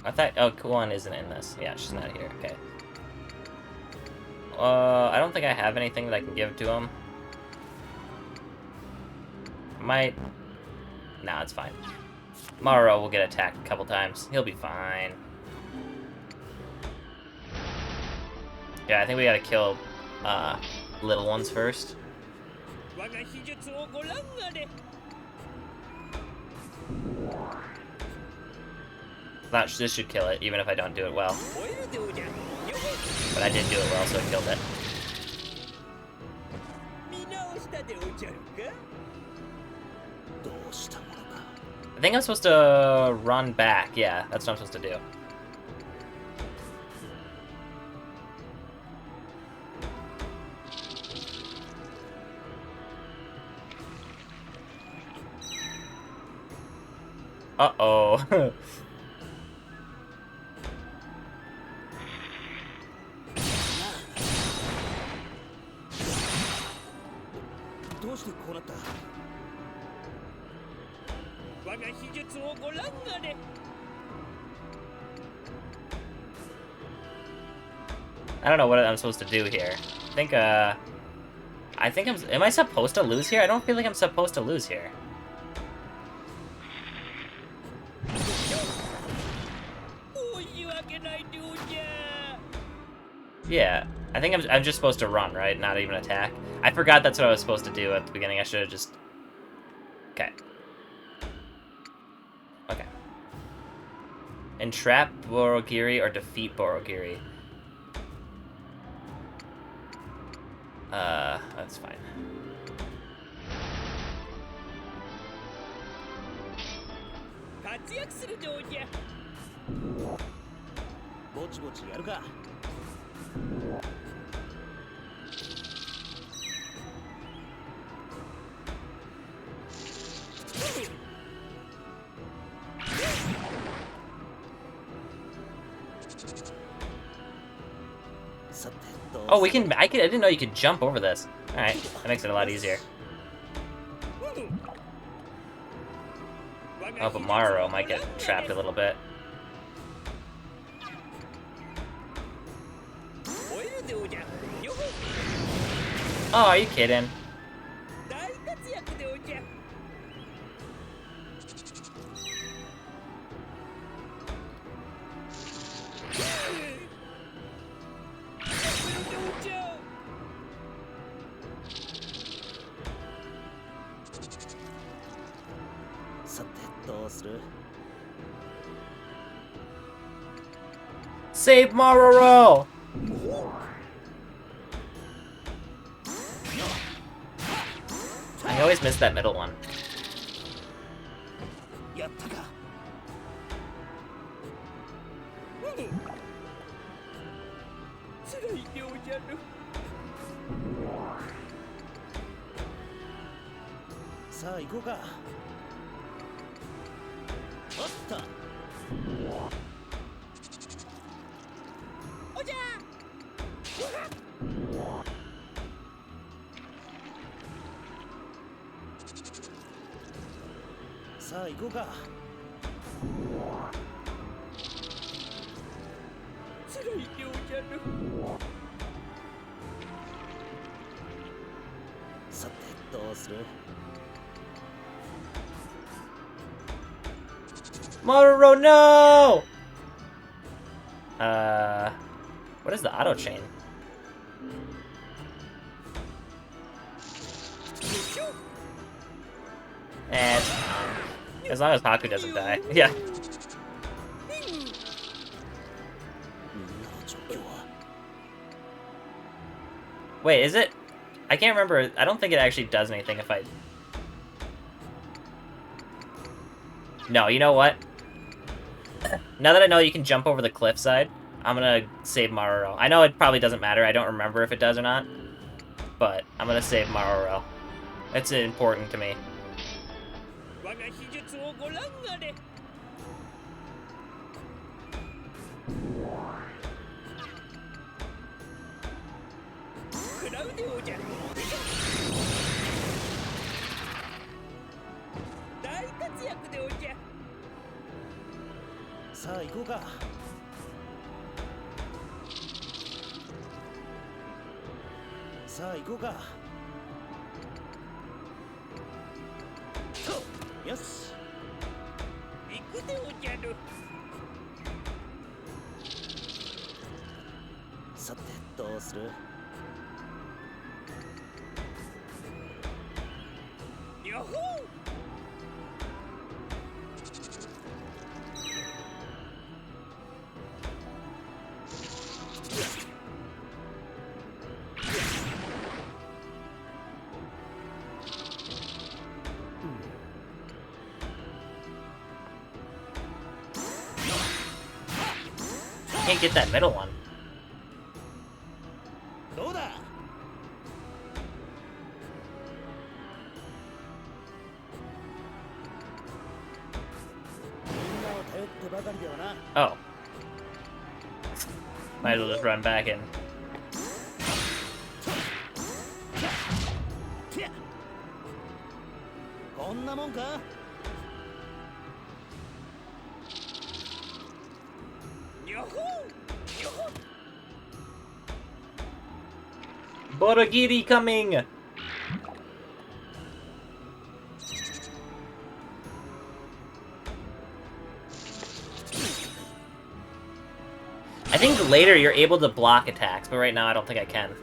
I thought... Oh, Kuan isn't in this. Yeah, she's not here. Okay. I don't think I have anything that I can give to him. Might... Nah, it's fine. Mauro will get attacked a couple times. He'll be fine. Yeah, I think we gotta kill, little ones first. This should kill it, even if I don't do it well. But I did do it well, so it killed it. I think I'm supposed to run back. Yeah, that's what I'm supposed to do. Uh-oh. I don't know what I'm supposed to do here. I think am I supposed to lose here? I don't feel like I'm supposed to lose here. Yeah, I think I'm just supposed to run, right? Not even attack. I forgot that's what I was supposed to do at the beginning. I should have just... Okay. Okay. Entrap Borogiri or defeat Borogiri. That's fine. Oh, we can. I didn't know you could jump over this. All right, that makes it a lot easier. Oh, but Mauro might get trapped a little bit. Oh, are you kidding? Save Maroro! I always miss that middle one. Maroro, no! What is the auto chain? Eh, it's fine. As long as Haku doesn't die. Yeah. Wait, is it? I can't remember. I don't think it actually does anything if I... No, you know what? Now that I know you can jump over the cliffside, I'm gonna save Maroro. I know it probably doesn't matter. I don't remember if it does or not. But I'm gonna save Maroro. It's important to me. Can't get that middle one. Oh. Might as well just run back in. Borogiri coming! I think later you're able to block attacks, but right now I don't think I can.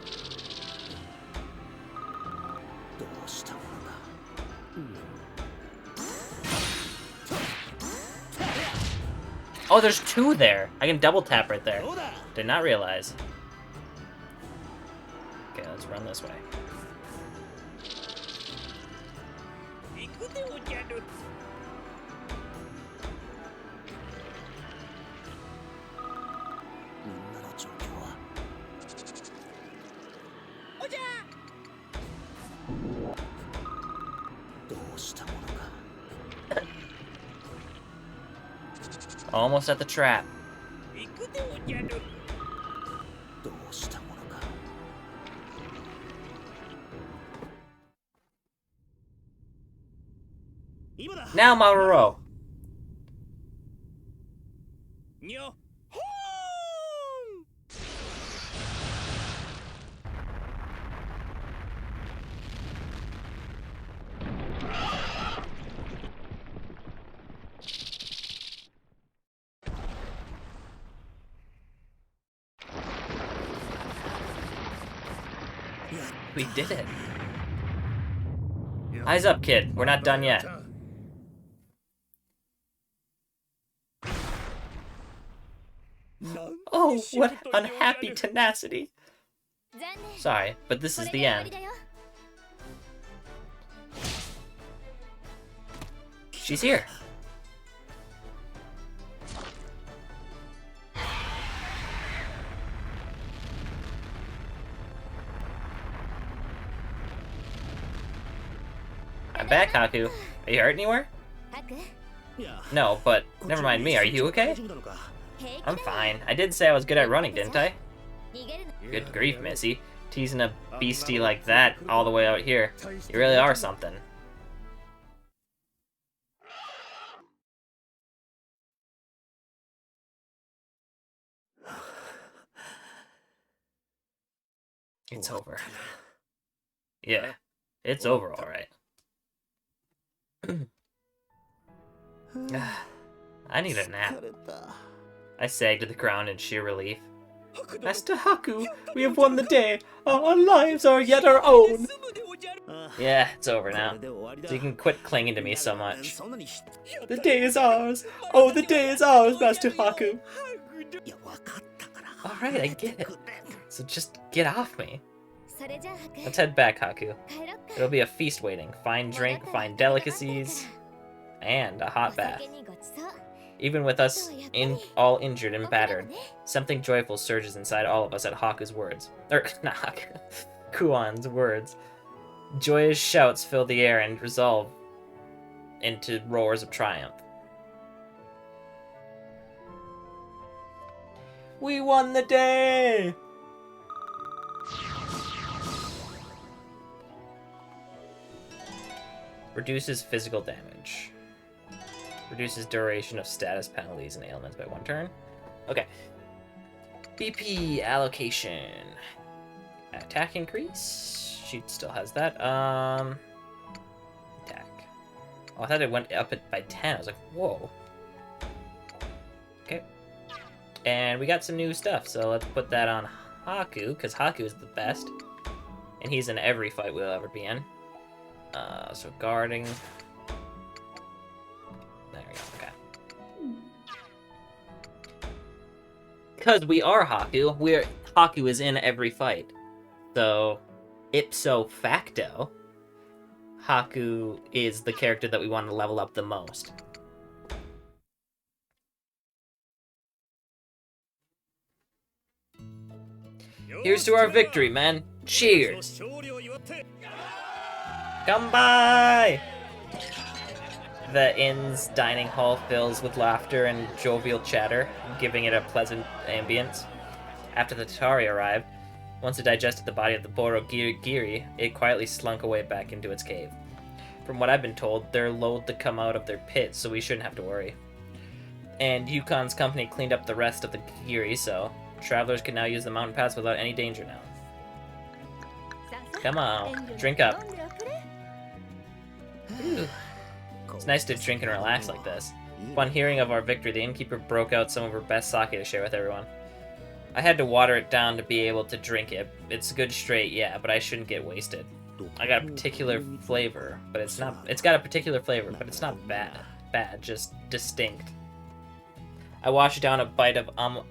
Oh, there's two there! I can double tap right there. Did not realize. Okay, let's run this way. Almost at the trap. Now, Maruo. We did it. Eyes up, kid. We're not done yet. Oh, what unhappy tenacity. Sorry, but this is the end. She's here. I'm back, Haku. Are you hurt anywhere? No, but never mind me. Are you okay? I'm fine. I did say I was good at running, didn't I? Good grief, Missy. Teasing a beastie like that all the way out here. You really are something. It's over. Yeah, it's over alright. I need a nap. I sagged to the ground in sheer relief. Master Haku, we have won the day. Our lives are yet our own. Yeah, it's over now. So you can quit clinging to me so much. The day is ours. Oh, the day is ours, Master Haku. Alright, I get it. So just get off me. Let's head back, Haku. It'll be a feast waiting. Fine drink, fine delicacies, and a hot bath. Even with us all injured and battered, something joyful surges inside all of us at Haku's words. Not Haku. Kuon's words. Joyous shouts fill the air and resolve into roars of triumph. We won the day! Reduces physical damage. Reduces duration of status penalties and ailments by 1 turn. Okay. BP allocation. Attack increase. She still has that. Attack. Oh, I thought it went up by 10. I was like, whoa. Okay. And we got some new stuff, so let's put that on Haku, because Haku is the best. And he's in every fight we'll ever be in. So guarding. There we go, okay. Because we are Haku, Haku is in every fight. So, ipso facto, Haku is the character that we want to level up the most. Here's to our victory, man. Cheers. Come by! The inn's dining hall fills with laughter and jovial chatter, giving it a pleasant ambience. After the Tatari arrived, once it digested the body of the Borogiri, it quietly slunk away back into its cave. From what I've been told, they're loath to come out of their pit, so we shouldn't have to worry. And Yukon's company cleaned up the rest of the Giri, so travelers can now use the mountain pass without any danger now. Come on, drink up. Ooh. It's nice to drink and relax like this. Upon hearing of our victory, the innkeeper broke out some of her best sake to share with everyone. I had to water it down to be able to drink it. It's good straight, yeah, but I shouldn't get wasted. I got a particular flavor, but it's not. It's got a particular flavor, but it's not bad. Just distinct. I washed down a bite of amamunu.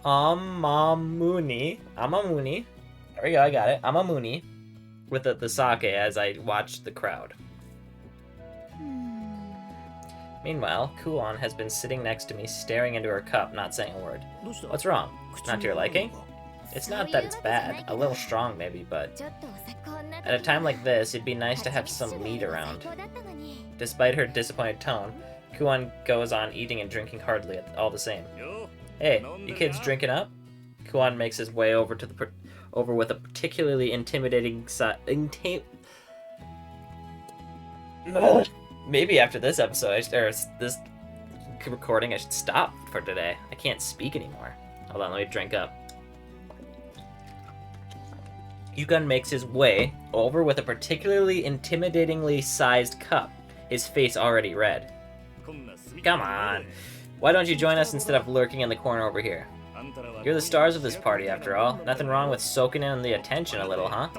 Amamuni. There we go, I got it. Amamuni. With the sake as I watched the crowd. Meanwhile, Kuon has been sitting next to me, staring into her cup, not saying a word. What's wrong? Not to your liking? It's not that it's bad. A little strong, maybe, but at a time like this, it'd be nice to have some meat around. Despite her disappointed tone, Kuon goes on eating and drinking heartily all the same. Hey, you kids drinking up? Kuon makes his way over to over with a particularly intimidating Maybe after this episode, or this recording, I should stop for today. I can't speak anymore. Hold on, let me drink up. Yukon makes his way over with a particularly intimidatingly sized cup, his face already red. Come on. Why don't you join us instead of lurking in the corner over here? You're the stars of this party, after all. Nothing wrong with soaking in the attention a little, huh?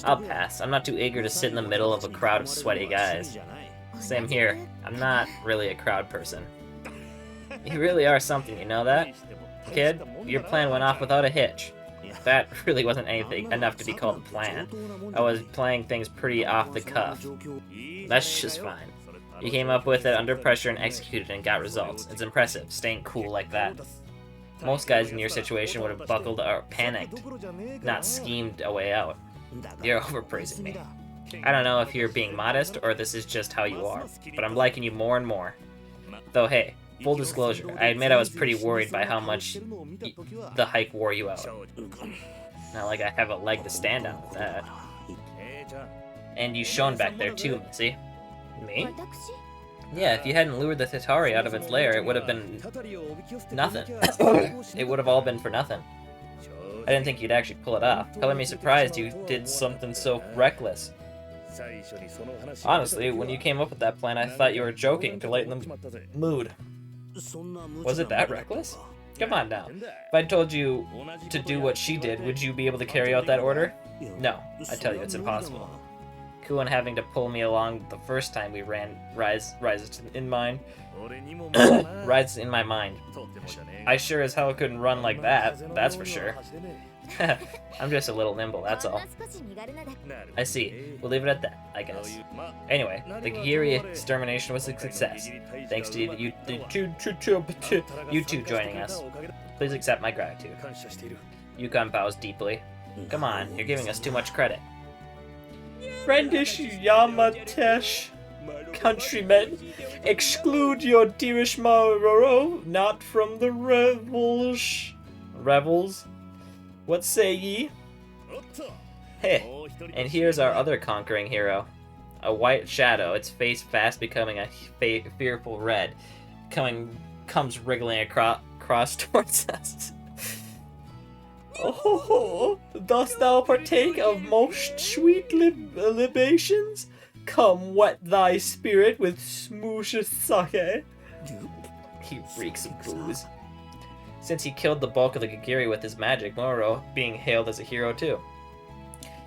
I'll pass. I'm not too eager to sit in the middle of a crowd of sweaty guys. Same here. I'm not really a crowd person. You really are something, you know that? Kid, your plan went off without a hitch. That really wasn't anything enough to be called a plan. I was playing things pretty off the cuff. That's just fine. You came up with it under pressure and executed and got results. It's impressive, staying cool like that. Most guys in your situation would have buckled or panicked, not schemed a way out. You're overpraising me. I don't know if you're being modest or this is just how you are, but I'm liking you more and more. Though hey, full disclosure, I admit I was pretty worried by how much the hike wore you out. Not like I have a leg to stand on with that. And you shone back there too, Missy. Me? Yeah, if you hadn't lured the Tatari out of its lair, it would have been nothing. It would have all been for nothing. I didn't think you'd actually pull it off. Color me surprised you did something so reckless. Honestly, when you came up with that plan, I thought you were joking to lighten the mood. Was it that reckless? Come on now. If I told you to do what she did, would you be able to carry out that order? No, I tell you, it's impossible. Kuon having to pull me along the first time we ran rises in mind. Rises in my mind. I sure as hell couldn't run like that, that's for sure. I'm just a little nimble, that's all. I see. We'll leave it at that, I guess. Anyway, the Giri extermination was a success. Thanks to you two joining us. Please accept my gratitude. Yukon bows deeply. Come on, you're giving us too much credit. Friendish Yamatesh countrymen, exclude your dearest Maroro not from the revels. What say ye? Hey, and here's our other conquering hero. A white shadow, its face fast becoming a fearful red, comes wriggling across towards us. Oh, dost thou partake of most sweet libations? Come wet thy spirit with smoosh sake. He reeks of booze. Since he killed the bulk of the Gigiri with his magic, Moro being hailed as a hero too.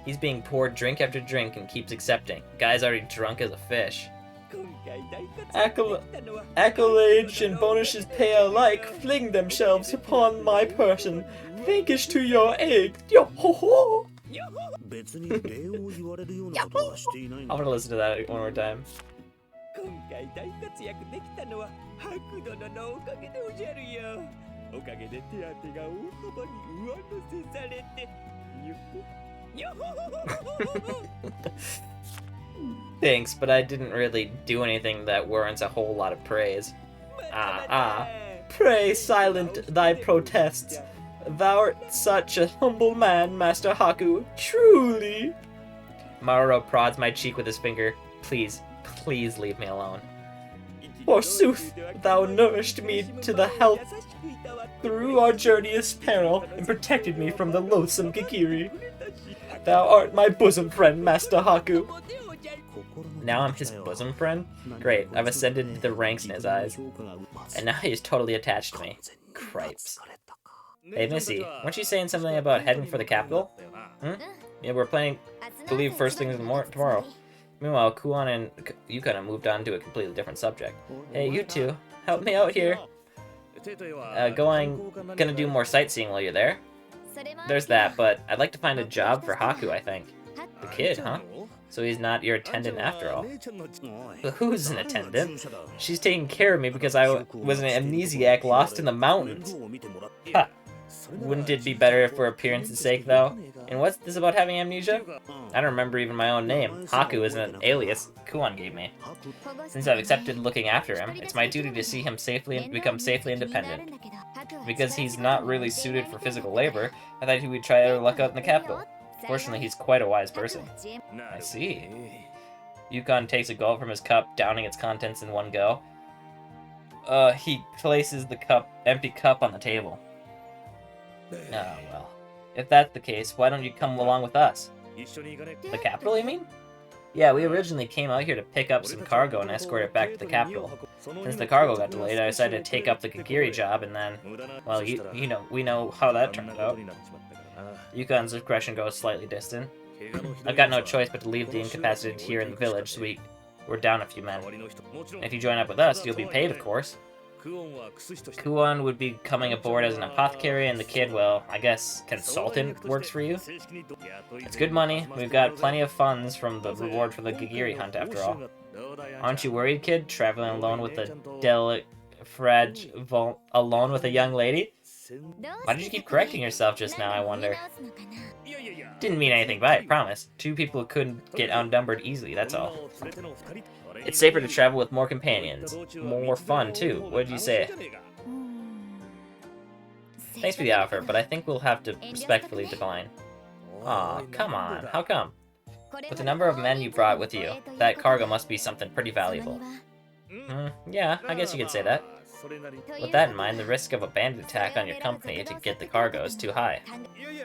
He's being poured drink after drink and keeps accepting. Guy's already drunk as a fish. Accolades and bonuses pay alike fling themselves upon my person. Thankish to your aid. Yo ho ho! I'm gonna listen to that one more time. Thanks, but I didn't really do anything that warrants a whole lot of praise. Pray silent thy protests. Thou'rt such a humble man, Master Haku. Truly! Maruo prods my cheek with his finger. Please, please leave me alone. Forsooth, thou nourished me to the health through our journey's peril, and protected me from the loathsome Gigiri. Thou art my bosom friend, Master Haku. Now I'm his bosom friend? Great, I've ascended the ranks in his eyes. And now he is totally attached to me. Cripes. Hey, Missy, weren't you saying something about heading for the capital? Yeah, we're planning to leave first thing tomorrow. Meanwhile, Kuon and Yukon have moved on to a completely different subject. Hey, you two, help me out here. Gonna do more sightseeing while you're there. There's that, but I'd like to find a job for Haku, I think. The kid, huh? So he's not your attendant after all. But who's an attendant? She's taking care of me because I was an amnesiac lost in the mountains. Ha! Wouldn't it be better for appearance's sake, though? And what's this about having amnesia? I don't remember even my own name. Haku is an alias Kuon gave me. Since I've accepted looking after him, it's my duty to see him become safely independent. Because he's not really suited for physical labor, I thought he would try our luck out in the capital. Fortunately, he's quite a wise person. I see. Yukon takes a gulp from his cup, downing its contents in one go. He places the empty cup on the table. Oh, well. If that's the case, why don't you come along with us? The capital, you mean? Yeah, we originally came out here to pick up some cargo and escort it back to the capital. Since the cargo got delayed, I decided to take up the Gigiri job, and then, well, we know how that turned out. Yukon's expression goes slightly distant. I've got no choice but to leave the incapacitated here in the village, so we're down a few men. And if you join up with us, you'll be paid, of course. Kuon would be coming aboard as an apothecary, and the kid, well, I guess consultant works for you? It's good money. We've got plenty of funds from the reward for the Gigiri hunt, after all. Aren't you worried, kid, traveling alone with alone with a young lady? Why did you keep correcting yourself just now, I wonder? Didn't mean anything by it, promise. Two people couldn't get outnumbered easily, that's all. It's safer to travel with more companions. More fun, too. What did you say? Thanks for the offer, but I think we'll have to respectfully decline. Aw, come on. How come? With the number of men you brought with you, that cargo must be something pretty valuable. Yeah, I guess you could say that. With that in mind, the risk of a bandit attack on your company to get the cargo is too high.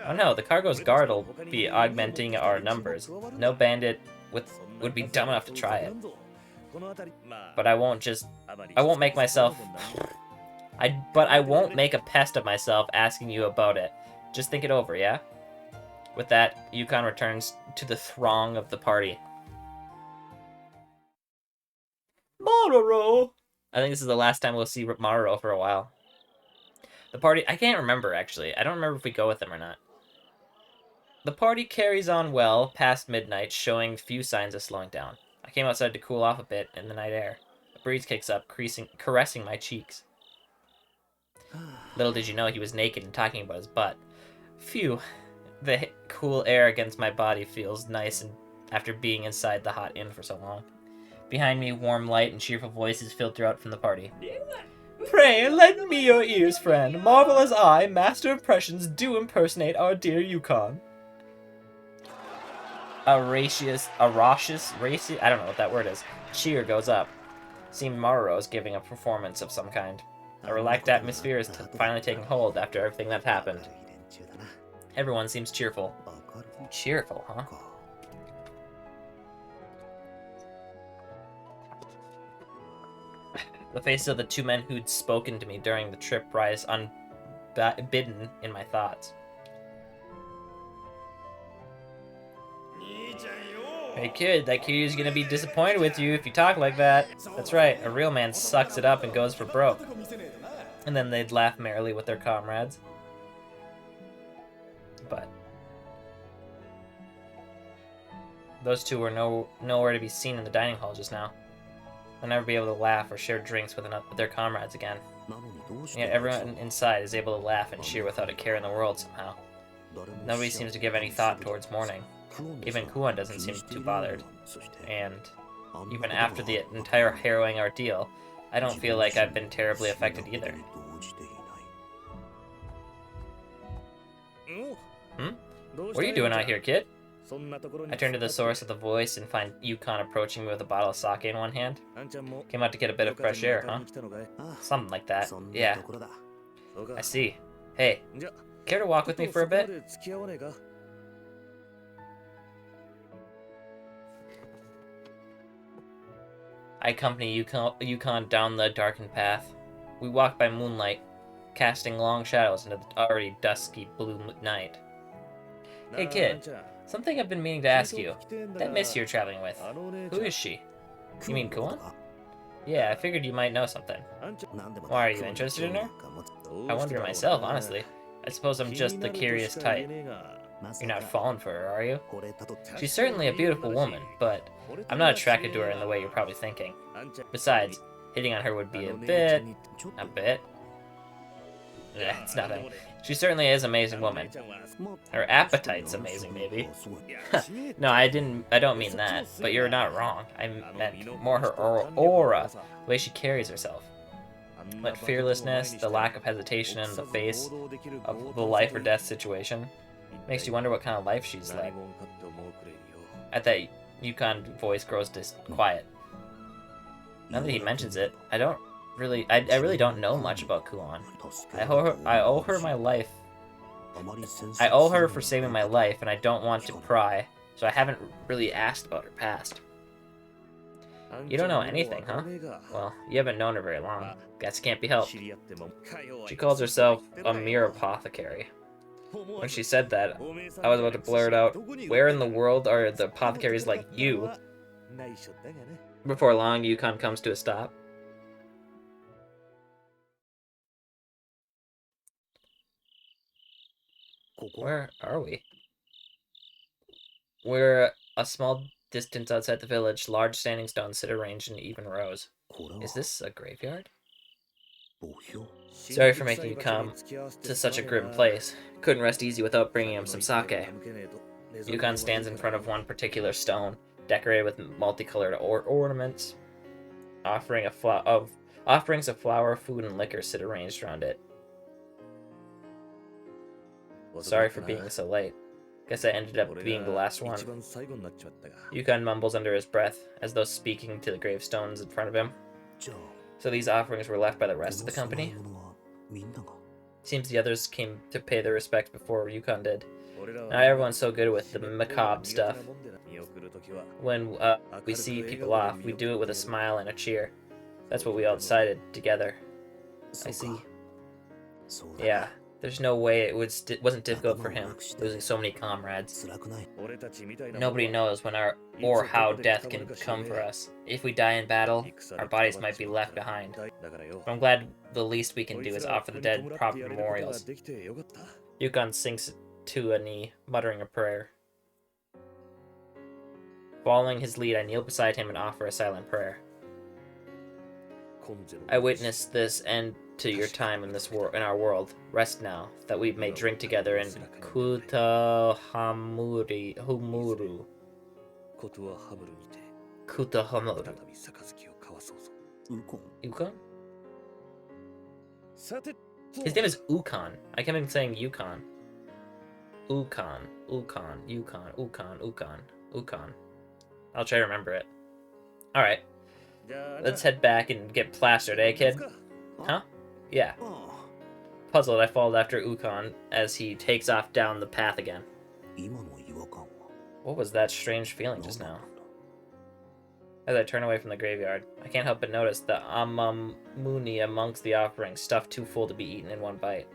Oh no, the cargo's guard will be augmenting our numbers. No bandit would be dumb enough to try it. But I won't make a pest of myself asking you about it. Just think it over, yeah? With that, Yukon returns to the throng of the party. Maruo! I think this is the last time we'll see Maruo for a while. The party... I can't remember, actually. I don't remember if we go with them or not. The party carries on well past midnight, showing few signs of slowing down. I came outside to cool off a bit in the night air. A breeze kicks up, caressing my cheeks. Little did you know he was naked and talking about his butt. Phew. The cool air against my body feels nice and after being inside the hot inn for so long. Behind me, warm light and cheerful voices filter out from the party. Pray, lend me your ears, friend. Marvel as I, master of impressions, do impersonate our dear Yukon. A raucous, I don't know what that word is. Cheer goes up. Seemed Maruo is giving a performance of some kind. A relaxed atmosphere is finally taking hold after everything that happened. Everyone seems cheerful. Cheerful, huh? The faces of the two men who'd spoken to me during the trip rise unbidden in my thoughts. Hey kid, that Kiryu's gonna be disappointed with you if you talk like that. That's right, a real man sucks it up and goes for broke. And then they'd laugh merrily with their comrades. But those two were nowhere to be seen in the dining hall just now. They'll never be able to laugh or share drinks with their comrades again. And yet everyone inside is able to laugh and cheer without a care in the world somehow. Nobody seems to give any thought towards mourning. Even Kuon doesn't seem too bothered. And even after the entire harrowing ordeal, I don't feel like I've been terribly affected either. What are you doing out here, kid? I turn to the source of the voice and find Yukon approaching me with a bottle of sake in one hand. Came out to get a bit of fresh air, huh? Something like that, yeah. I see. Hey, care to walk with me for a bit? I accompany Yukon down the darkened path. We walk by moonlight, casting long shadows into the already dusky blue night. Hey kid, something I've been meaning to ask you. That miss you're traveling with, who is she? You mean Kuon? Yeah, I figured you might know something. Why, are you interested in her? I wonder myself, honestly. I suppose I'm just the curious type. You're not falling for her, are you? She's certainly a beautiful woman, but I'm not attracted to her in the way you're probably thinking. Besides, hitting on her would be a bit... it's nothing. She certainly is an amazing woman. Her appetite's amazing, maybe. No, I don't mean that, but you're not wrong. I meant more her aura, the way she carries herself. That fearlessness, the lack of hesitation in the face of the life or death situation. Makes you wonder what kind of life she's led. At that, Yukon voice grows quiet. Now that he mentions it, I really don't know much about Kuon. I owe her my life. I owe her for saving my life, and I don't want to pry, so I haven't really asked about her past. You don't know anything, huh? Well, you haven't known her very long. Guess can't be helped. She calls herself a mere apothecary. When she said that, I was about to blurt out, where in the world are the apothecaries like you? Before long, Yukon comes to a stop. Where are we? We're a small distance outside the village. Large standing stones sit arranged in even rows. Is this a graveyard? Sorry for making you come to such a grim place. Couldn't rest easy without bringing him some sake. Yukon stands in front of one particular stone, decorated with multicolored ornaments. Offerings of flour, food, and liquor sit arranged around it. Sorry for being so late. Guess I ended up being the last one. Yukon mumbles under his breath, as though speaking to the gravestones in front of him. So these offerings were left by the rest of the company? Seems the others came to pay their respects before Yukon did. Not everyone's so good with the macabre stuff. When we see people off, we do it with a smile and a cheer. That's what we all decided together. I see. Yeah, there's no way it wasn't difficult for him, losing so many comrades. Nobody knows when or how death can come for us. If we die in battle, our bodies might be left behind. But I'm glad the least we can do is offer the dead proper memorials. Yukon sinks to a knee, muttering a prayer. Following his lead, I kneel beside him and offer a silent prayer. I witnessed this end to your time in our world. Rest now, that we may drink together in Kutahamuru. Kutahamuru. Yukon? His name is Ukon. I kept on saying Yukon. Ukon, Ukon, Yukon, Ukon, Ukon, Ukon. I'll try to remember it. Alright. Let's head back and get plastered, eh, kid? Huh? Yeah. Puzzled, I followed after Ukon as he takes off down the path again. What was that strange feeling just now? As I turn away from the graveyard, I can't help but notice the amamuni amongst the offerings, stuffed too full to be eaten in one bite.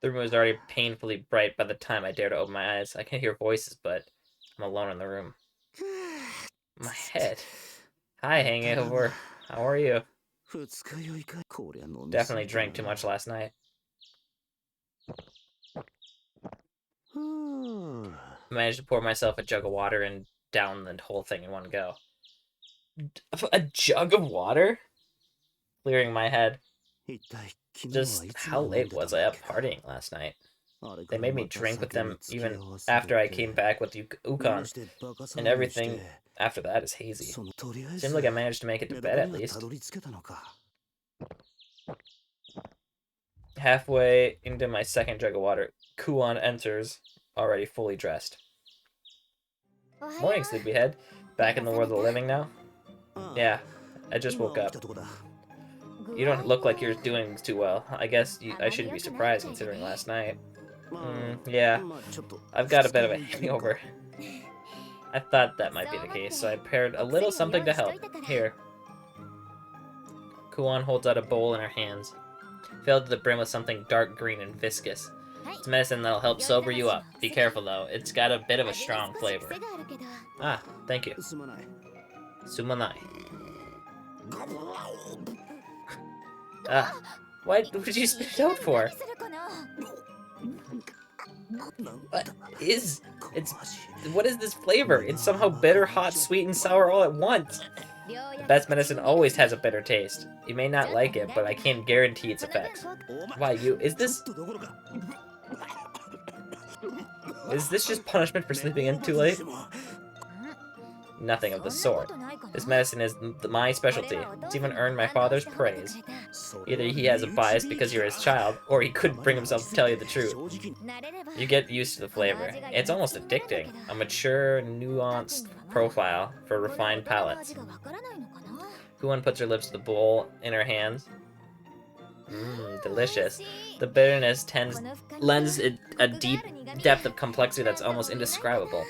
The room was already painfully bright by the time I dared to open my eyes. I can hear voices, but I'm alone in the room. My head. Hi, Hangover. How are you? Definitely drank too much last night. I managed to pour myself a jug of water and down the whole thing in one go. A jug of water? Clearing my head. Just how late was I up partying last night? They made me drink with them even after I came back with Ukon, and everything after that is hazy. Seemed like I managed to make it to bed at least. Halfway into my second jug of water, Kuon enters, already fully dressed. Morning, sleepyhead. Back in the world of the living now? Yeah, I just woke up. You don't look like you're doing too well. I guess I shouldn't be surprised considering last night. Yeah, I've got a bit of a hangover. I thought that might be the case, so I prepared a little something to help. Here. Kuon holds out a bowl in her hands, filled to the brim with something dark green and viscous. It's medicine that'll help sober you up. Be careful though, it's got a bit of a strong flavor. Ah, thank you. Sumanai. What did you spit it out for? What is this flavor? It's somehow bitter, hot, sweet, and sour all at once. The best medicine always has a bitter taste. You may not like it, but I can't guarantee its effects. Why, is this just punishment for sleeping in too late? Nothing of the sort. This medicine is my specialty. It's even earned my father's praise. Either he has a bias because you're his child, or he couldn't bring himself to tell you the truth. You get used to the flavor. It's almost addicting. A mature, nuanced profile for refined palates. Kuon puts her lips to the bowl in her hands. Delicious. The bitterness lends it a deep depth of complexity that's almost indescribable.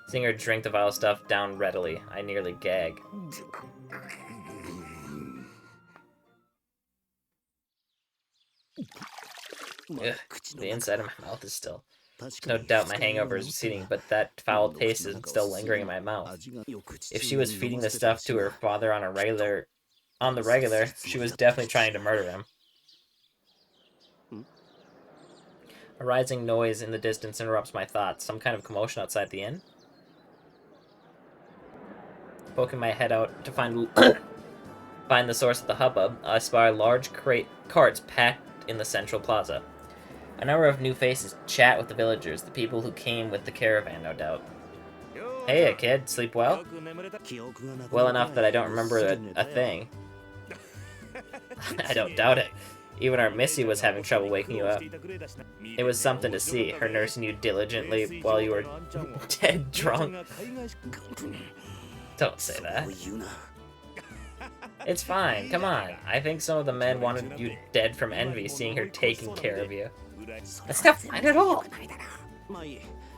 Seeing her drink the vile stuff down readily, I nearly gag. Ugh, the inside of my mouth is still. No doubt my hangover is receding, but that foul taste is still lingering in my mouth. If she was feeding the stuff to her father on the regular, she was definitely trying to murder him. A rising noise in the distance interrupts my thoughts. Some kind of commotion outside the inn? Poking my head out to find the source of the hubbub, I spy large carts packed in the central plaza. A number of new faces chat with the villagers, the people who came with the caravan, no doubt. Hey, kid, sleep well? Well enough that I don't remember a thing. I don't doubt it. Even our Missy was having trouble waking you up. It was something to see, her nursing you diligently while you were dead drunk. Don't say that. It's fine, come on. I think some of the men wanted you dead from envy, seeing her taking care of you. That's not fine at all.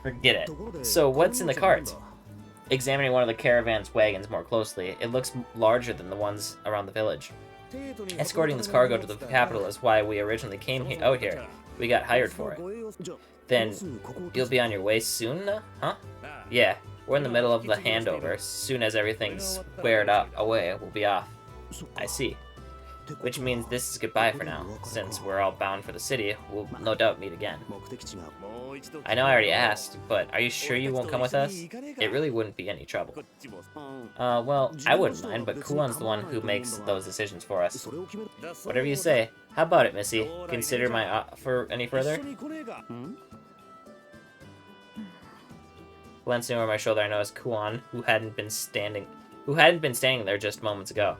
Forget it. So what's in the carts? Examining one of the caravan's wagons more closely, it looks larger than the ones around the village. Escorting this cargo to the capital is why we originally came out here. We got hired for it. Then, you'll be on your way soon, huh? Yeah, we're in the middle of the handover. As soon as everything's squared up away, we'll be off. I see. Which means this is goodbye for now. Since we're all bound for the city, we'll no doubt meet again. I know I already asked, but are you sure you won't come with us? It really wouldn't be any trouble. Well, I wouldn't mind, but Kuon's the one who makes those decisions for us. Whatever you say. How about it, Missy? Consider my offer any further? Glancing over my shoulder, I noticed Kuon, who hadn't been standing there just moments ago.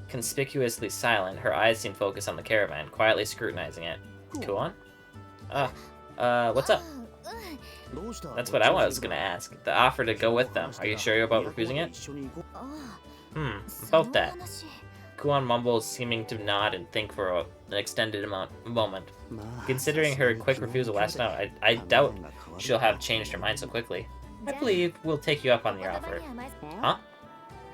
Conspicuously silent, her eyes seemed focused on the caravan, quietly scrutinizing it. Kuon? What's up? That's what I was gonna ask. The offer to go with them. Are you sure about refusing it? About that. Kuon mumbles, seeming to nod and think for an extended moment. Considering her quick refusal last night, I doubt she'll have changed her mind so quickly. I believe we'll take you up on your offer. Huh?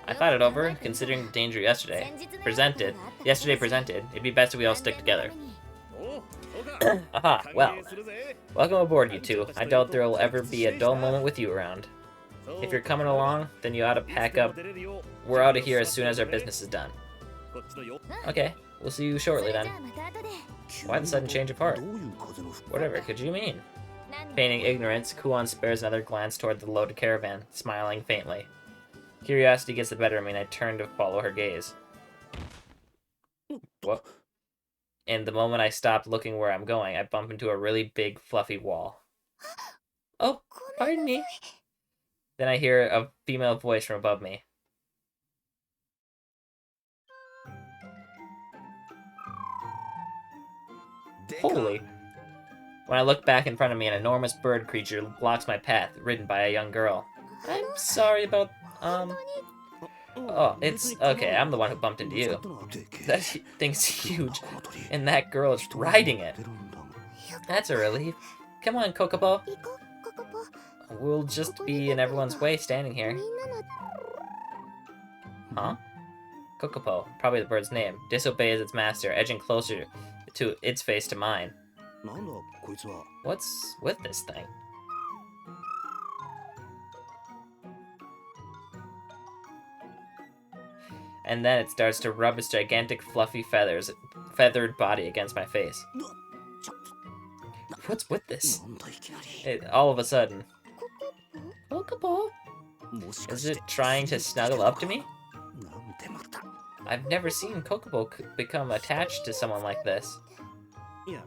I thought it over, considering the danger yesterday presented, it'd be best if we all stick together. Aha, well. Welcome aboard, you two. I doubt there'll ever be a dull moment with you around. If you're coming along, then you ought to pack up. We're out of here as soon as our business is done. Okay, we'll see you shortly then. Why the sudden change of heart? Whatever could you mean? Feigning ignorance, Kuon spares another glance toward the loaded caravan, smiling faintly. Curiosity gets the better of me, and I turn to follow her gaze. What? And the moment I stop looking where I'm going, I bump into a really big, fluffy wall. Oh, pardon me. Then I hear a female voice from above me. Holy! When I look back in front of me, an enormous bird creature blocks my path, ridden by a young girl. I'm sorry about, Oh, it's okay, I'm the one who bumped into you. That thing's huge, and that girl is riding it. That's a relief. Come on, Kokopo. We'll just be in everyone's way standing here. Huh? Kokopo, probably the bird's name, disobeys its master, edging closer to its face to mine. What's with this thing? And then it starts to rub its gigantic fluffy feathered body against my face. What's with this? All of a sudden. Kokopo? Is it trying to snuggle up to me? I've never seen Kokopo become attached to someone like this.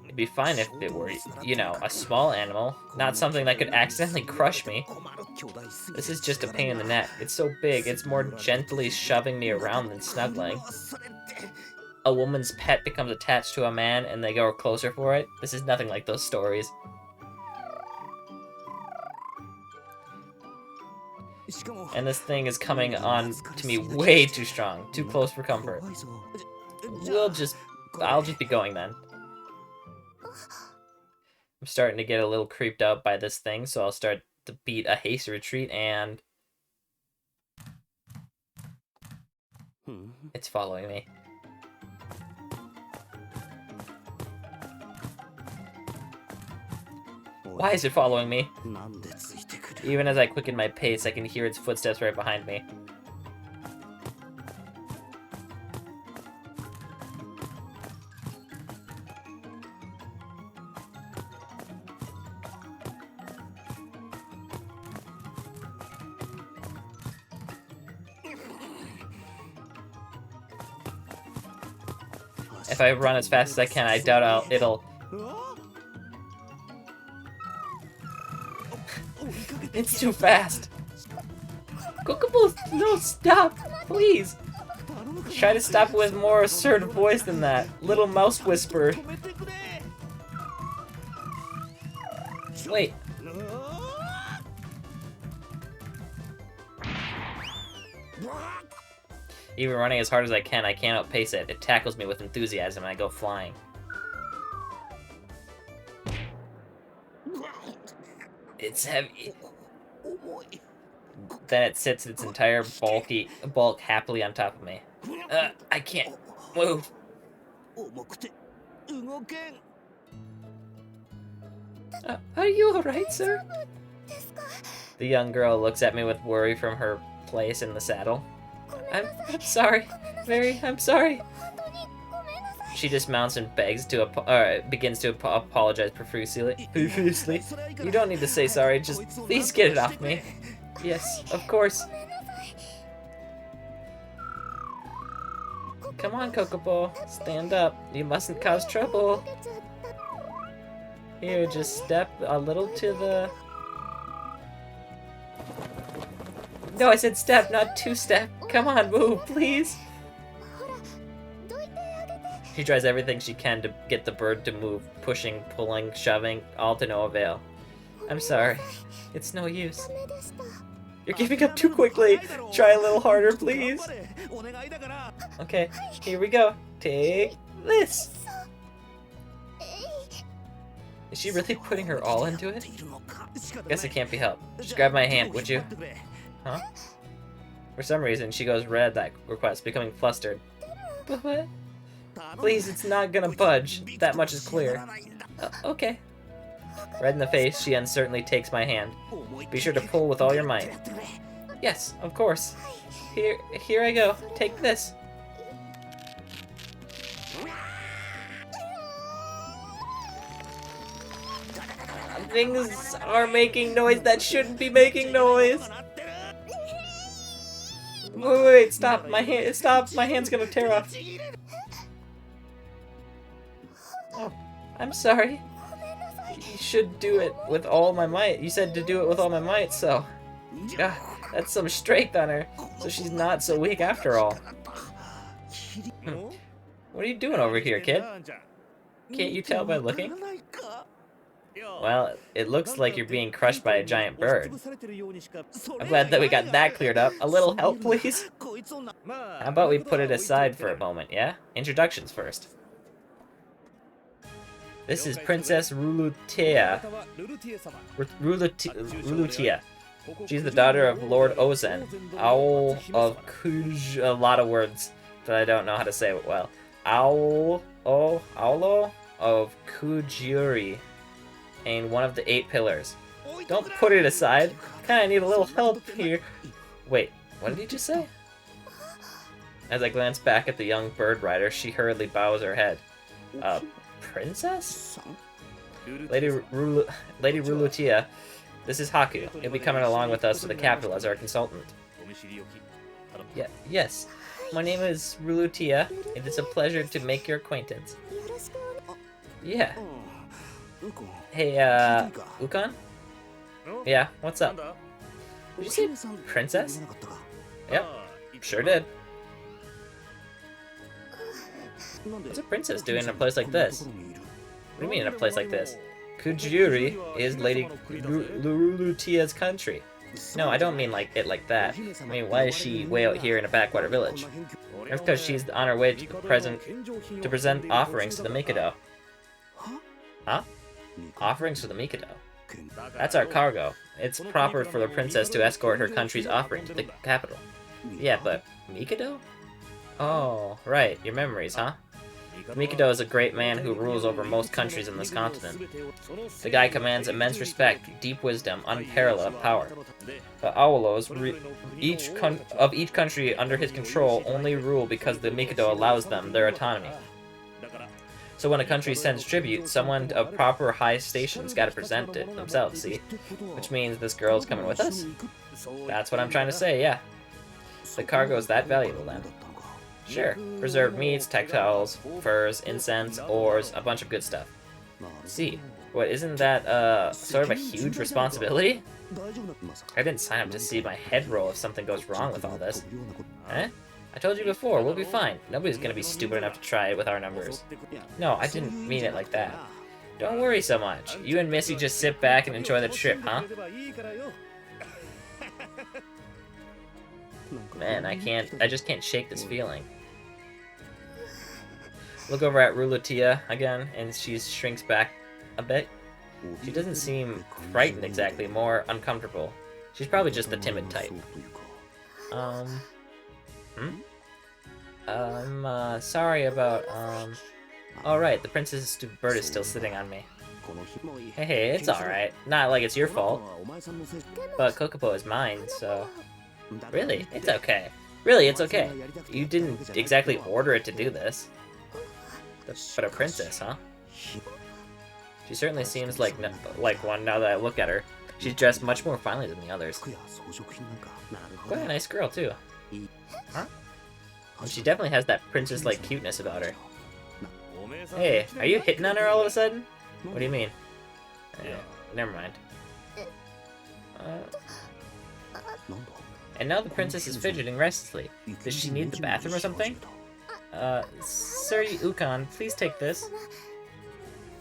It'd be fine if it were, you know, a small animal, not something that could accidentally crush me. This is just a pain in the neck. It's so big, it's more gently shoving me around than snuggling. A woman's pet becomes attached to a man and they go closer for it. This is nothing like those stories. And this thing is coming on to me way too strong, too close for comfort. I'll just be going then. I'm starting to get a little creeped out by this thing, so I'll start to beat a hasty retreat, and it's following me. Why is it following me? Even as I quicken my pace, I can hear its footsteps right behind me. If I run as fast as I can, I doubt it'll... It's too fast! Kokopo, no, stop! Please! Try to stop with more assertive voice than that. Little mouse whisper. Wait. Even running as hard as I can, I can't outpace it. It tackles me with enthusiasm and I go flying. It's heavy. Then it sits its entire bulk happily on top of me. I can't move. Are you alright, sir? The young girl looks at me with worry from her place in the saddle. I'm sorry. I'm sorry. She dismounts and begins to apologize profusely. You don't need to say sorry, just please get it off me. Yes, of course. Come on, Kokopo, stand up. You mustn't cause trouble. Here, just step a little to the... No, I said step, not two-step. Come on, move, please. She tries everything she can to get the bird to move, pushing, pulling, shoving, all to no avail. I'm sorry. It's no use. You're giving up too quickly. Try a little harder, please. Okay, here we go. Take this. Is she really putting her all into it? Guess it can't be helped. Just grab my hand, would you? Huh? For some reason, she goes red at that request, becoming flustered. But what? Please, it's not gonna budge. That much is clear. Okay. Red in the face, she uncertainly takes my hand. Be sure to pull with all your might. Yes, of course. Here I go. Take this. Things are making noise that shouldn't be making noise. Wait, stop. My hand, stop. My hand's gonna tear off. Oh, I'm sorry. You should do it with all my might. You said to do it with all my might, so... God, that's some strength on her. So she's not so weak after all. What are you doing over here, kid? Can't you tell by looking? Well, it looks like you're being crushed by a giant bird. I'm glad that we got that cleared up. A little help, please? How about we put it aside for a moment, yeah? Introductions first. This is Princess Rulutea. Rulutea. She's the daughter of Lord Ozen, Owl of Kuj... A lot of words that I don't know how to say it well. Owlo of Kujuri, and one of the 8 pillars. Don't put it aside. Kinda need a little help here. Wait, what did he just say? As I glance back at the young bird rider, she hurriedly bows her head. Princess? Lady Rulutea, this is Haku. He'll be coming along with us to the capital as our consultant. Yes. My name is Rulutea. It is a pleasure to make your acquaintance. Yeah. Hey, Ukon? Yeah, what's up? Did you say princess? Yep, sure did. What's a princess doing in a place like this? What do you mean in a place like this? Kujuri is Lady Rulutea's country. No, I don't mean like it like that. I mean, why is she way out here in a backwater village? That's because she's on her way to present offerings to the Mikado. Huh? Offerings to the Mikado? That's our cargo. It's proper for the princess to escort her country's offering to the capital. Yeah, but Mikado? Oh, right, your memories, huh? The Mikado is a great man who rules over most countries in this continent. The guy commands immense respect, deep wisdom, unparalleled power. The Awalos of each country under his control only rule because the Mikado allows them their autonomy. So when a country sends tribute, someone of proper high station's gotta present it themselves, see? Which means this girl's coming with us? That's what I'm trying to say, yeah. The cargo's that valuable then. Sure. Preserved meats, textiles, furs, incense, ores, a bunch of good stuff. See. What, isn't that, sort of a huge responsibility? I didn't sign up to see my head roll if something goes wrong with all this. Eh? I told you before, we'll be fine. Nobody's gonna be stupid enough to try it with our numbers. No, I didn't mean it like that. Don't worry so much. You and Missy just sit back and enjoy the trip, huh? Man, I just can't shake this feeling. Look over at Rulutea again, and she shrinks back a bit. She doesn't seem frightened exactly, more uncomfortable. She's probably just the timid type. I'm sorry about, Alright, the princess's stupid bird is still sitting on me. Hey, it's alright. Not like it's your fault. But Kokopo is mine, so... Really? It's okay. Really, it's okay. You didn't exactly order it to do this. But a princess, huh? She certainly seems like one now that I look at her. She's dressed much more finely than the others. Quite a nice girl, too. Huh? And she definitely has that princess-like cuteness about her. Hey, are you hitting on her all of a sudden? What do you mean? Never mind. And now the princess is fidgeting restlessly. Does she need the bathroom or something? Sir Ukon, please take this.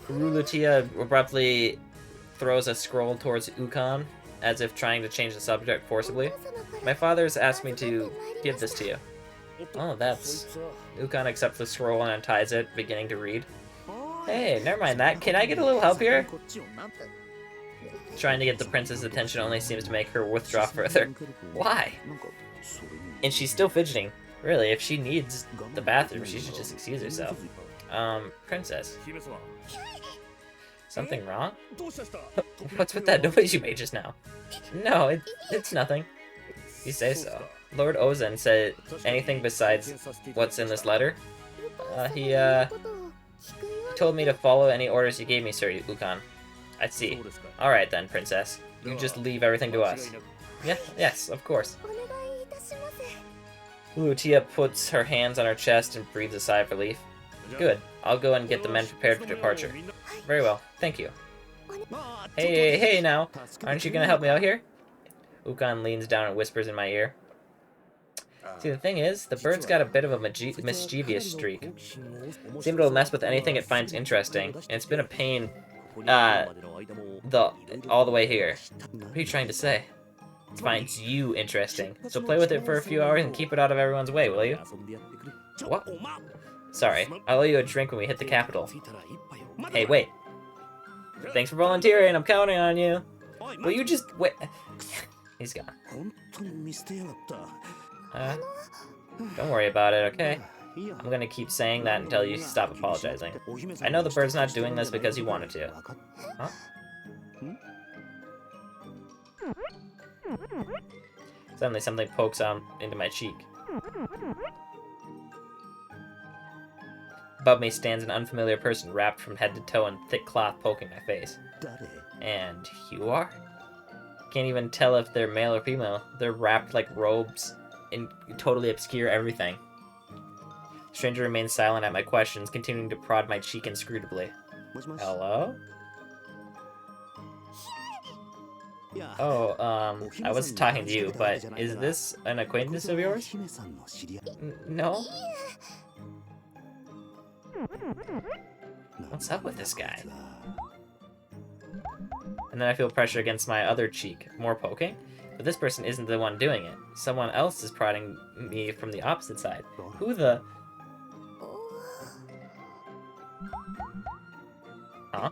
Rulutia abruptly throws a scroll towards Ukon, as if trying to change the subject forcibly. My father's asked me to give this to you. Oh, that's... Ukon accepts the scroll and unties it, beginning to read. Hey, never mind that. Can I get a little help here? Trying to get the princess's attention only seems to make her withdraw further. Why? And she's still fidgeting. Really, if she needs the bathroom, she should just excuse herself. Princess. Something wrong? What's with that noise you made just now? No, it's nothing. You say so. Lord Ozen said anything besides what's in this letter? He told me to follow any orders you gave me, Sir Ukon. I see. Alright then, princess. You just leave everything to us. Yeah, yes, of course. Lutia puts her hands on her chest and breathes a sigh of relief. Good. I'll go and get the men prepared for departure. Very well. Thank you. Hey now. Aren't you gonna help me out here? Ukon leans down and whispers in my ear. See, the thing is, the bird's got a bit of a mischievous streak. Seems to mess with anything it finds interesting, and it's been a pain, all the way here. What are you trying to say? It finds you interesting, so play with it for a few hours and keep it out of everyone's way, will you? What? Sorry, I'll owe you a drink when we hit the capital. Hey, wait. Thanks for volunteering, I'm counting on you. Will you just wait? He's gone. Don't worry about it, okay? I'm gonna keep saying that until you stop apologizing. I know the bird's not doing this because he wanted to. Huh? Suddenly something pokes on into my cheek. Above me stands an unfamiliar person wrapped from head to toe in thick cloth poking my face. And you are? Can't even tell if they're male or female. They're wrapped like robes and totally obscure everything. The stranger remains silent at my questions, continuing to prod my cheek inscrutably. Hello? Oh, I wasn't talking to you, but is this an acquaintance of yours? No? What's up with this guy? And then I feel pressure against my other cheek. More poking? But this person isn't the one doing it. Someone else is prodding me from the opposite side. Who the... Huh?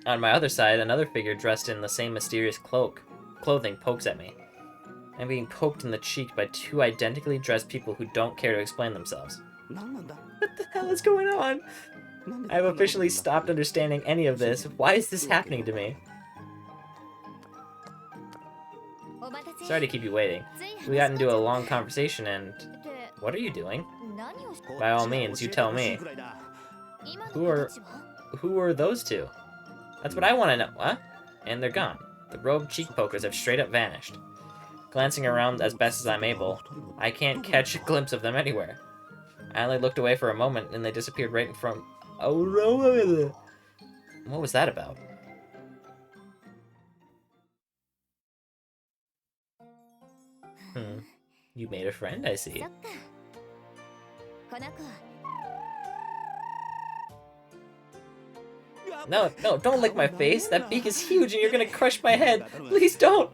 On my other side, another figure dressed in the same mysterious clothing pokes at me. I'm being poked in the cheek by two identically dressed people who don't care to explain themselves. What the hell is going on? I have officially stopped understanding any of this. Why is this happening to me? Sorry to keep you waiting. We got into a long conversation and... What are you doing? By all means, you tell me. Who are those two? That's what I want to know. What? And they're gone. The robed cheek pokers have straight up vanished. Glancing around as best as I'm able, I can't catch a glimpse of them anywhere. I only looked away for a moment and they disappeared right in front. Oh no! What was that about? You made a friend, I see. No, don't lick my face. That beak is huge and you're gonna crush my head. Please don't!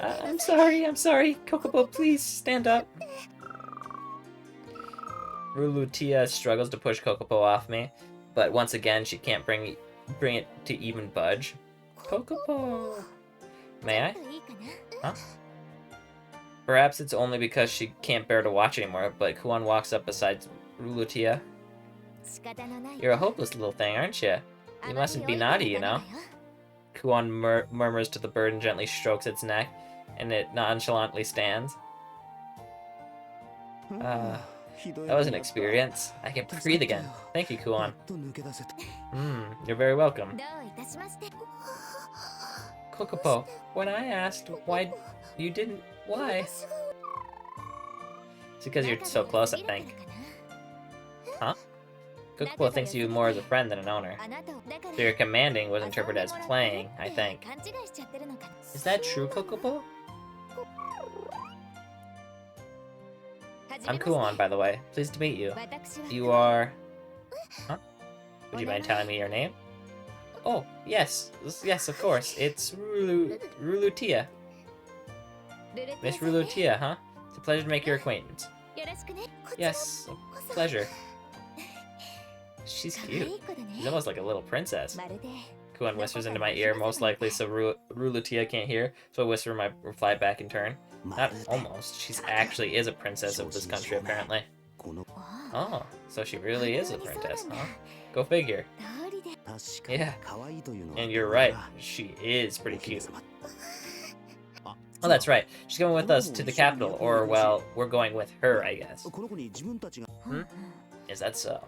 I'm sorry. Kokopo, please stand up. Rulutia struggles to push Kokopo off me, but once again she can't bring it to even budge. Kokopo! May I? Huh? Perhaps it's only because she can't bear to watch anymore, but Kuon walks up beside Rulutia. You're a hopeless little thing, aren't you? You mustn't be naughty, you know? Kuon murmurs to the bird and gently strokes its neck, and it nonchalantly stands. That was an experience. I can breathe again. Thank you, Kuon. You're very welcome. Kokopo, when I asked why you didn't... Why? It's because you're so close, I think. Huh? Kokopo thinks of you more as a friend than an owner. So your commanding was interpreted as playing, I think. Is that true, Kokopo? I'm Kuon, by the way. Pleased to meet you. You are... Huh? Would you mind telling me your name? Oh, yes. Yes, of course. It's Rulutia. Miss Rulutia, huh? It's a pleasure to make your acquaintance. Yes, a pleasure. She's cute. She's almost like a little princess. Kuon whispers into my ear, most likely so Rulutia can't hear, so I whisper my reply back in turn. Not almost. She actually is a princess of this country, apparently. Oh, so she really is a princess, huh? Go figure. Yeah, and you're right. She is pretty cute. Oh, that's right. She's going with us to the capital, or, well, we're going with her, I guess. Is that so?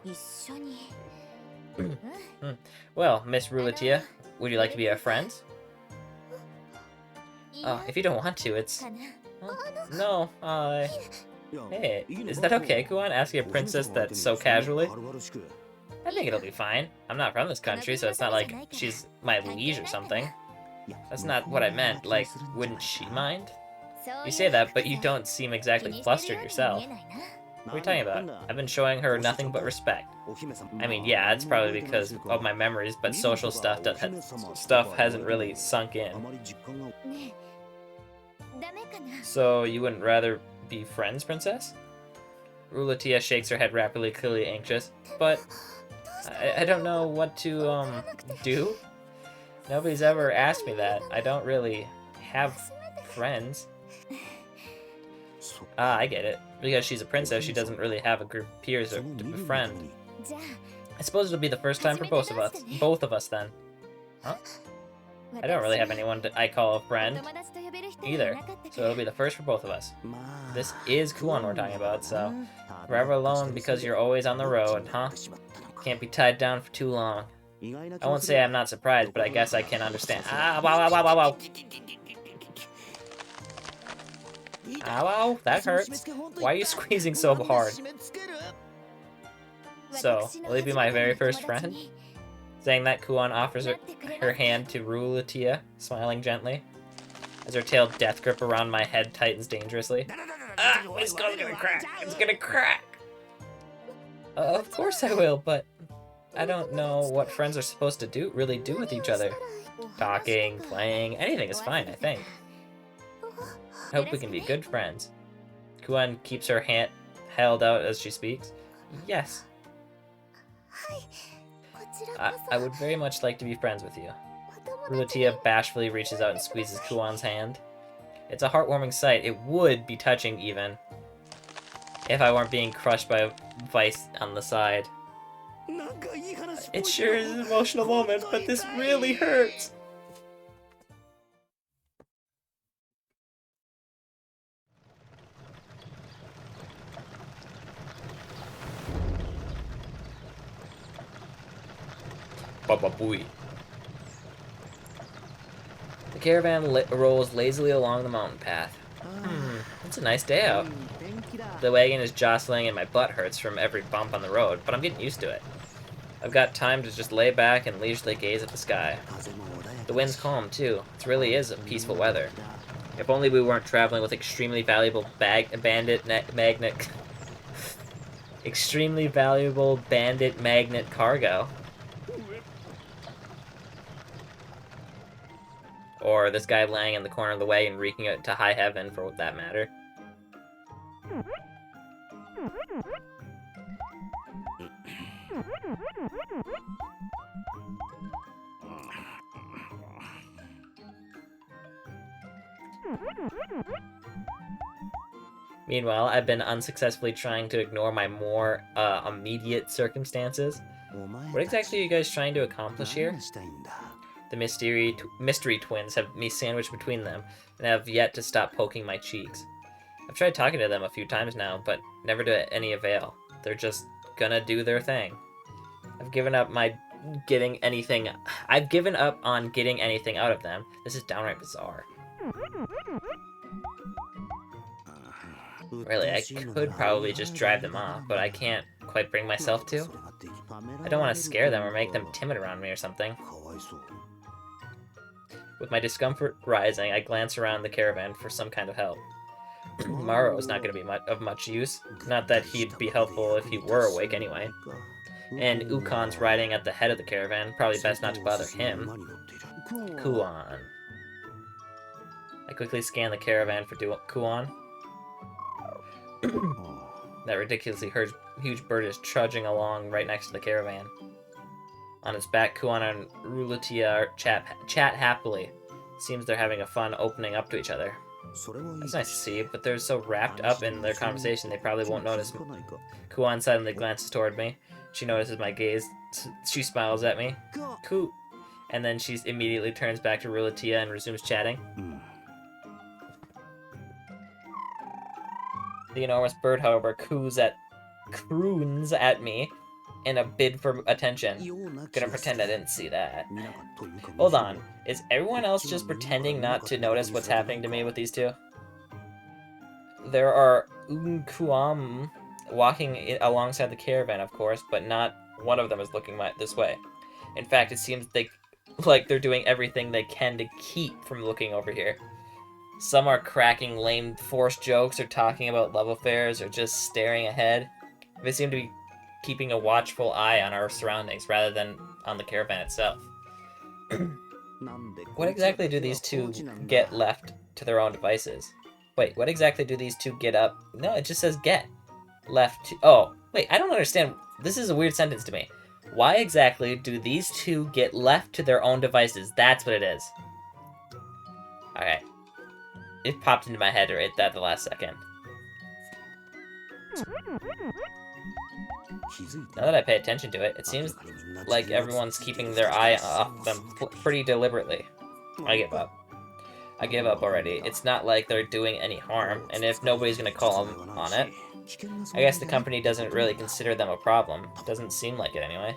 Well, Miss Rulatia, would you like to be our friends? If you don't want to, it's... No, Hey, is that okay, Kuon, asking a princess that so casually? I think it'll be fine. I'm not from this country, so it's not like she's my liege or something. That's not what I meant, like, wouldn't she mind? You say that, but you don't seem exactly flustered yourself. What are you talking about? I've been showing her nothing but respect. I mean, yeah, it's probably because of my memories, but social stuff hasn't really sunk in. So, you wouldn't rather be friends, princess? Rulatia shakes her head rapidly, clearly anxious. But, I don't know what to, do? Nobody's ever asked me that. I don't really have friends. Ah, I get it. Because she's a princess, she doesn't really have a group of peers to befriend. I suppose it'll be the first time for both of us then. Huh? I don't really have anyone I call a friend either, so it'll be the first for both of us. This is Kuon we're talking about, so forever alone because you're always on the road, huh? Can't be tied down for too long. I won't say I'm not surprised, but I guess I can understand. Ah, wow, wow, wow, wow, wow. Ow, ow, that hurts. Why are you squeezing so hard? So, will he be my very first friend? Saying that, Kuon offers her hand to Rulatia, smiling gently. As her tail death grip around my head tightens dangerously. Ah, my skull's gonna crack! It's gonna crack! Of course I will, but I don't know what friends are supposed to really do with each other. Talking, playing, anything is fine, I think. I hope we can be good friends. Kuon keeps her hand held out as she speaks. Yes. I would very much like to be friends with you. Rulatia bashfully reaches out and squeezes Kuon's hand. It's a heartwarming sight. It would be touching, even, if I weren't being crushed by a vice on the side. It sure is an emotional moment, but this really hurts. Baba-booey. The caravan rolls lazily along the mountain path. It's a nice day out. The wagon is jostling and my butt hurts from every bump on the road, but I'm getting used to it. I've got time to just lay back and leisurely gaze at the sky. The wind's calm, too. It really is peaceful weather. If only we weren't traveling with extremely valuable extremely valuable bandit magnet cargo. Or this guy laying in the corner of the wagon reeking it to high heaven, for that matter. Meanwhile, I've been unsuccessfully trying to ignore my more immediate circumstances. What exactly are you guys trying to accomplish here? The mystery twins have me sandwiched between them, and have yet to stop poking my cheeks. I've tried talking to them a few times now, but never to any avail. They're just gonna do their thing. I've given up on getting anything out of them. This is downright bizarre. Really, I could probably just drive them off, but I can't quite bring myself to. I don't want to scare them or make them timid around me or something. With my discomfort rising, I glance around the caravan for some kind of help. Maro is not going to be of much use. Not that he'd be helpful if he were awake anyway. And Ukon's riding at the head of the caravan. Probably best not to bother him. Kuon. I quickly scan the caravan for Kuon. That ridiculously huge bird is trudging along right next to the caravan. On its back, Kuon and Rulutia chat happily. Seems they're having a fun opening up to each other. That's nice to see, but they're so wrapped up in their conversation they probably won't notice me. Kuon suddenly glances toward me. She notices my gaze. She smiles at me. Cool. And then she immediately turns back to Rulutia and resumes chatting. The enormous bird, however, croons at me in a bid for attention. Gonna pretend I didn't see that. Hold on. Is everyone else just pretending not to notice what's happening to me with these two? There are Unkuam walking alongside the caravan, of course, but not one of them is looking this way. In fact, it seems like they're doing everything they can to keep from looking over here. Some are cracking lame forced jokes or talking about love affairs or just staring ahead. They seem to be keeping a watchful eye on our surroundings rather than on the caravan itself. What exactly do these two get left to their own devices? Wait, what exactly do these two get up? No, it just says get. Left to... Oh, wait, I don't understand. This is a weird sentence to me. Why exactly do these two get left to their own devices? That's what it is. Okay. It popped into my head right at the last second. Now that I pay attention to it, it seems like everyone's keeping their eye off them pretty deliberately. I give up. I give up already. It's not like they're doing any harm, and if nobody's gonna call them on it, I guess the company doesn't really consider them a problem. Doesn't seem like it anyway.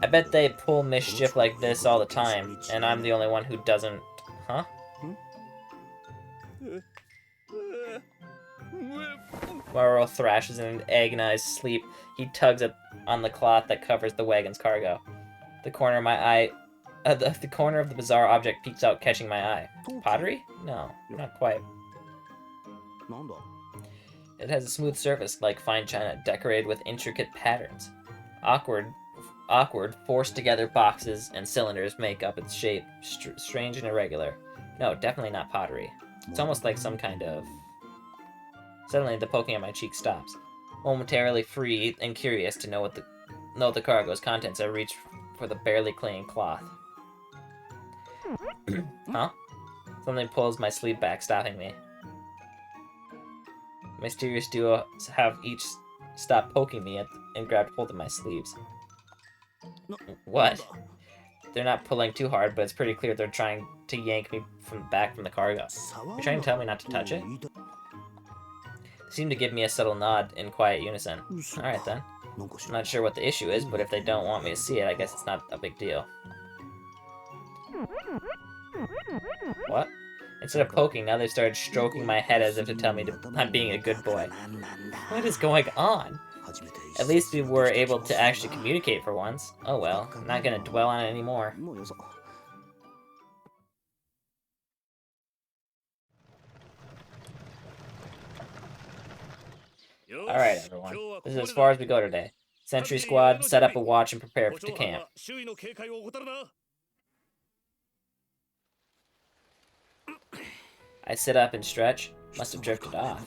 I bet they pull mischief like this all the time, and I'm the only one who doesn't... Huh? Maro thrashes in an agonized sleep. He tugs on the cloth that covers the wagon's cargo. The corner of my eye... the corner of the bizarre object peeks out, catching my eye. Pottery? No, not quite. It has a smooth surface like fine china, decorated with intricate patterns. Awkward, forced together boxes and cylinders make up its shape, strange and irregular. No, definitely not pottery. It's almost like some kind of... Suddenly, the poking at my cheek stops. Momentarily free and curious to know the cargo's contents, I reach for the barely clinging cloth. Huh? Something pulls my sleeve back, stopping me. The mysterious duo have each stopped poking me and grabbed hold of my sleeves. What? They're not pulling too hard, but it's pretty clear they're trying to yank me back from the cargo. You're trying to tell me not to touch it? They seem to give me a subtle nod in quiet unison. Alright then. I'm not sure what the issue is, but if they don't want me to see it, I guess it's not a big deal. What? Instead of poking, now they've started stroking my head as if to tell me I'm being a good boy. What is going on? At least we were able to actually communicate for once. Oh well, I'm not gonna dwell on it anymore. Alright everyone, this is as far as we go today. Sentry squad, set up a watch and prepare to camp. I sit up and stretch. Must have drifted off.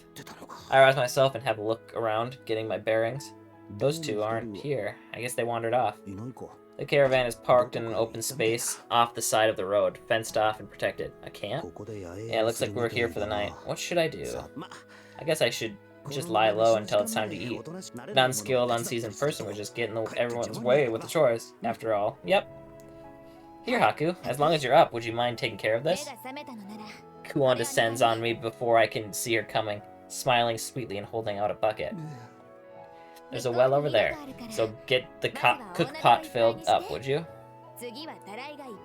I rouse myself and have a look around, getting my bearings. Those two aren't here. I guess they wandered off. The caravan is parked in an open space off the side of the road, fenced off and protected. A camp? Yeah, it looks like we're here for the night. What should I do? I guess I should just lie low until it's time to eat. An unskilled, unseasoned person would just get in everyone's way with the chores, after all. Yep. Here, Haku, as long as you're up, would you mind taking care of this? Kuon descends on me before I can see her coming, smiling sweetly and holding out a bucket. There's a well over there, so get the cook pot filled up, would you?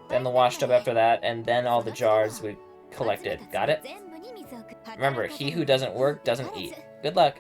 Then the wash tub after that, and then all the jars we collected. Got it? Remember, he who doesn't work doesn't eat. Good luck.